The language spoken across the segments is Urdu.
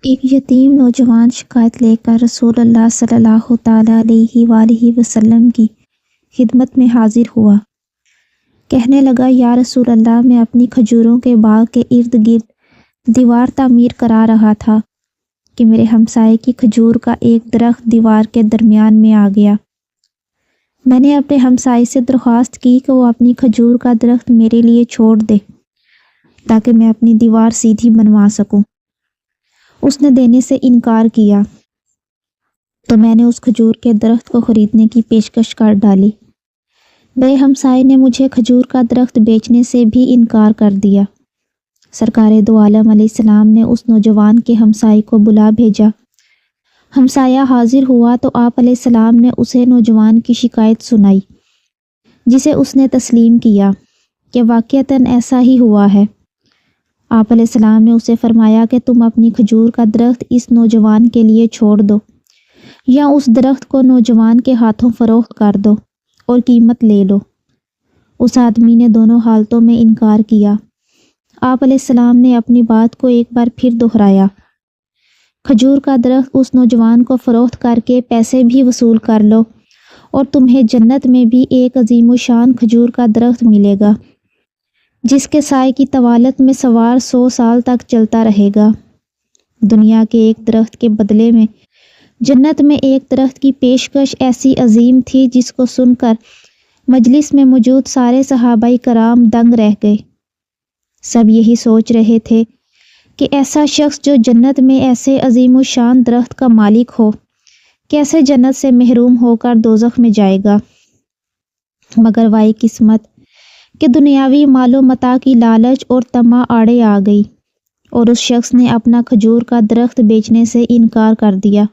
ایک یتیم نوجوان شکایت لے کر رسول اللہ صلی اللہ تعالیٰ علیہ وآلہ وسلم کی خدمت میں حاضر ہوا۔ کہنے لگا، یا رسول اللہ، میں اپنی کھجوروں کے باغ کے ارد گرد دیوار تعمیر کرا رہا تھا کہ میرے ہمسائے کی کھجور کا ایک درخت دیوار کے درمیان میں آ گیا۔ میں نے اپنے ہمسائے سے درخواست کی کہ وہ اپنی کھجور کا درخت میرے لیے چھوڑ دے تاکہ میں اپنی دیوار سیدھی بنوا سکوں۔ اس نے دینے سے انکار کیا تو میں نے اس کھجور کے درخت کو خریدنے کی پیشکش کر ڈالی۔ میرے ہمسائے نے مجھے کھجور کا درخت بیچنے سے بھی انکار کر دیا۔ سرکار دو عالم علیہ السلام نے اس نوجوان کے ہمسائے کو بلا بھیجا۔ ہمسایہ حاضر ہوا تو آپ علیہ السلام نے اسے نوجوان کی شکایت سنائی، جسے اس نے تسلیم کیا کہ واقعتاً ایسا ہی ہوا ہے۔ آپ علیہ السلام نے اسے فرمایا کہ تم اپنی کھجور کا درخت اس نوجوان کے لیے چھوڑ دو یا اس درخت کو نوجوان کے ہاتھوں فروخت کر دو اور قیمت لے لو۔ اس آدمی نے دونوں حالتوں میں انکار کیا۔ آپ علیہ السلام نے اپنی بات کو ایک بار پھر دہرایا، کھجور کا درخت اس نوجوان کو فروخت کر کے پیسے بھی وصول کر لو اور تمہیں جنت میں بھی ایک عظیم الشان کھجور کا درخت ملے گا جس کے سائے کی طوالت میں سوار 100 سال تک چلتا رہے گا۔ دنیا کے ایک درخت کے بدلے میں جنت میں ایک درخت کی پیشکش ایسی عظیم تھی جس کو سن کر مجلس میں موجود سارے صحابہ کرام دنگ رہ گئے۔ سب یہی سوچ رہے تھے کہ ایسا شخص جو جنت میں ایسے عظیم الشان درخت کا مالک ہو، کیسے جنت سے محروم ہو کر دوزخ میں جائے گا۔ مگر وائی قسمت کہ دنیاوی مال و متاع کی لالچ اور طمع آڑے آ گئی اور اس شخص نے اپنا کھجور کا درخت بیچنے سے انکار کر دیا۔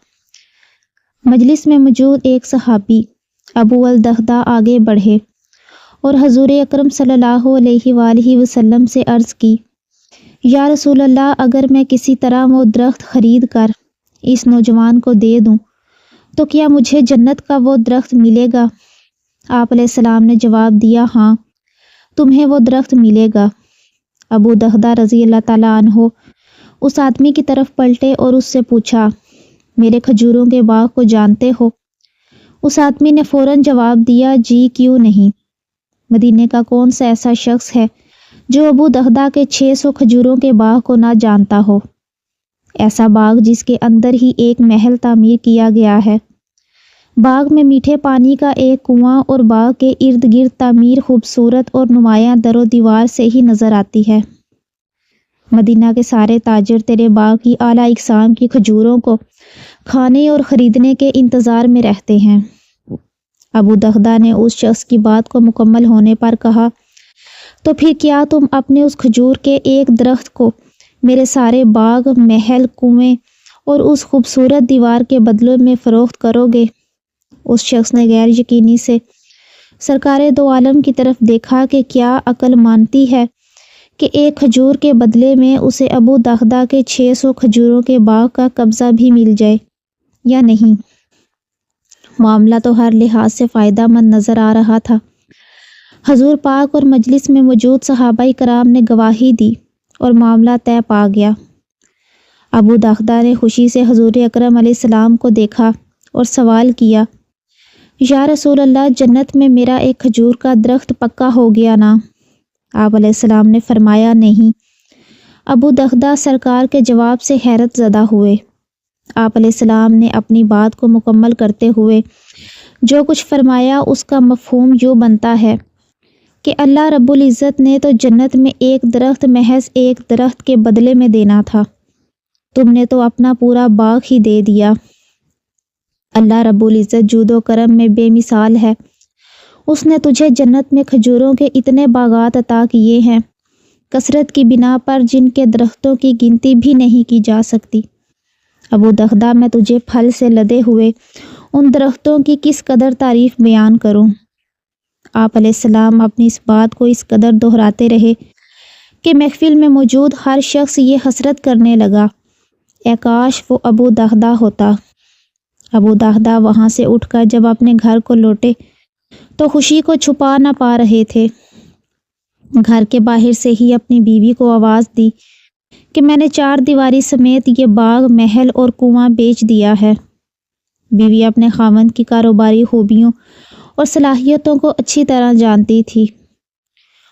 مجلس میں موجود ایک صحابی ابو الدغداء آگے بڑھے اور حضور اکرم صلی اللہ علیہ وآلہ وسلم سے عرض کی، یا رسول اللہ، اگر میں کسی طرح وہ درخت خرید کر اس نوجوان کو دے دوں تو کیا مجھے جنت کا وہ درخت ملے گا؟ آپ علیہ السلام نے جواب دیا، ہاں، تمہیں وہ درخت ملے گا۔ ابو دغداء رضی اللہ تعالیٰ عنہ اس آدمی کی طرف پلٹے اور اس سے پوچھا، میرے کھجوروں کے باغ کو جانتے ہو؟ اس آدمی نے فوراً جواب دیا، جی، کیوں نہیں۔ مدینے کا کون سا ایسا شخص ہے جو ابو دغداء کے 600 کھجوروں کے باغ کو نہ جانتا ہو؟ ایسا باغ جس کے اندر ہی ایک محل تعمیر کیا گیا ہے، باغ میں میٹھے پانی کا ایک کنواں اور باغ کے ارد گرد تعمیر خوبصورت اور نمایاں در و دیوار سے ہی نظر آتی ہے۔ مدینہ کے سارے تاجر تیرے باغ کی اعلیٰ اقسام کی کھجوروں کو کھانے اور خریدنے کے انتظار میں رہتے ہیں۔ ابو دغداء نے اس شخص کی بات کو مکمل ہونے پر کہا، تو پھر کیا تم اپنے اس کھجور کے ایک درخت کو میرے سارے باغ، محل، کنویں اور اس خوبصورت دیوار کے بدلے میں فروخت کرو گے؟ اس شخص نے غیر یقینی سے سرکار دو عالم کی طرف دیکھا کہ کیا عقل مانتی ہے کہ ایک کھجور کے بدلے میں اسے ابو دغداء کے 600 کھجوروں کے باغ کا قبضہ بھی مل جائے یا نہیں۔ معاملہ تو ہر لحاظ سے فائدہ مند نظر آ رہا تھا۔ حضور پاک اور مجلس میں موجود صحابہ کرام نے گواہی دی اور معاملہ طے پا گیا۔ ابو دغداء نے خوشی سے حضور اکرم علیہ السلام کو دیکھا اور سوال کیا، یا رسول اللہ، جنت میں میرا ایک کھجور کا درخت پکا ہو گیا نا؟ آپ علیہ السلام نے فرمایا، نہیں۔ ابو دغداء سرکار کے جواب سے حیرت زدہ ہوئے۔ آپ علیہ السلام نے اپنی بات کو مکمل کرتے ہوئے جو کچھ فرمایا اس کا مفہوم یوں بنتا ہے کہ اللہ رب العزت نے تو جنت میں ایک درخت محض ایک درخت کے بدلے میں دینا تھا، تم نے تو اپنا پورا باغ ہی دے دیا۔ اللہ رب العزت جود و کرم میں بے مثال ہے، اس نے تجھے جنت میں کھجوروں کے اتنے باغات عطا کیے ہیں، کثرت کی بنا پر جن کے درختوں کی گنتی بھی نہیں کی جا سکتی۔ ابو دغداء، میں تجھے پھل سے لدے ہوئے ان درختوں کی کس قدر تعریف بیان کروں؟ آپ علیہ السلام اپنی اس بات کو اس قدر دہراتے رہے کہ محفل میں موجود ہر شخص یہ حسرت کرنے لگا، اے کاش وہ ابو دغداء ہوتا۔ ابو دغداء وہاں سے اٹھ کر جب اپنے گھر کو لوٹے تو خوشی کو چھپا نہ پا رہے تھے۔ گھر کے باہر سے ہی اپنی بیوی کو آواز دی کہ میں نے 4 دیواری سمیت یہ باغ، محل اور کنواں بیچ دیا ہے۔ بیوی اپنے خاوند کی کاروباری خوبیوں اور صلاحیتوں کو اچھی طرح جانتی تھی۔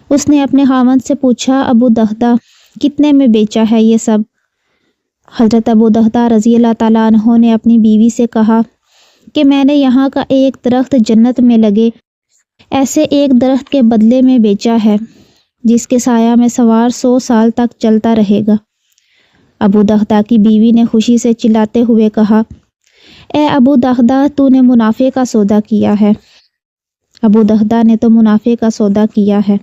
اس نے اپنے خاوند سے پوچھا، ابو دہدہ کتنے میں بیچا ہے یہ سب؟ حضرت ابو دہدہ رضی اللہ تعالیٰ عنہ نے اپنی بیوی سے کہا کہ میں نے یہاں کا ایک درخت جنت میں لگے ایسے ایک درخت کے بدلے میں بیچا ہے، جس کے سایہ میں سوار 100 سال تک چلتا رہے گا۔ ابو دہدہ کی بیوی نے خوشی سے چلاتے ہوئے کہا، اے ابو دہدہ، تو نے منافع کا سودا کیا ہے۔ ابو دہدہ نے تو منافع کا سودا کیا ہے۔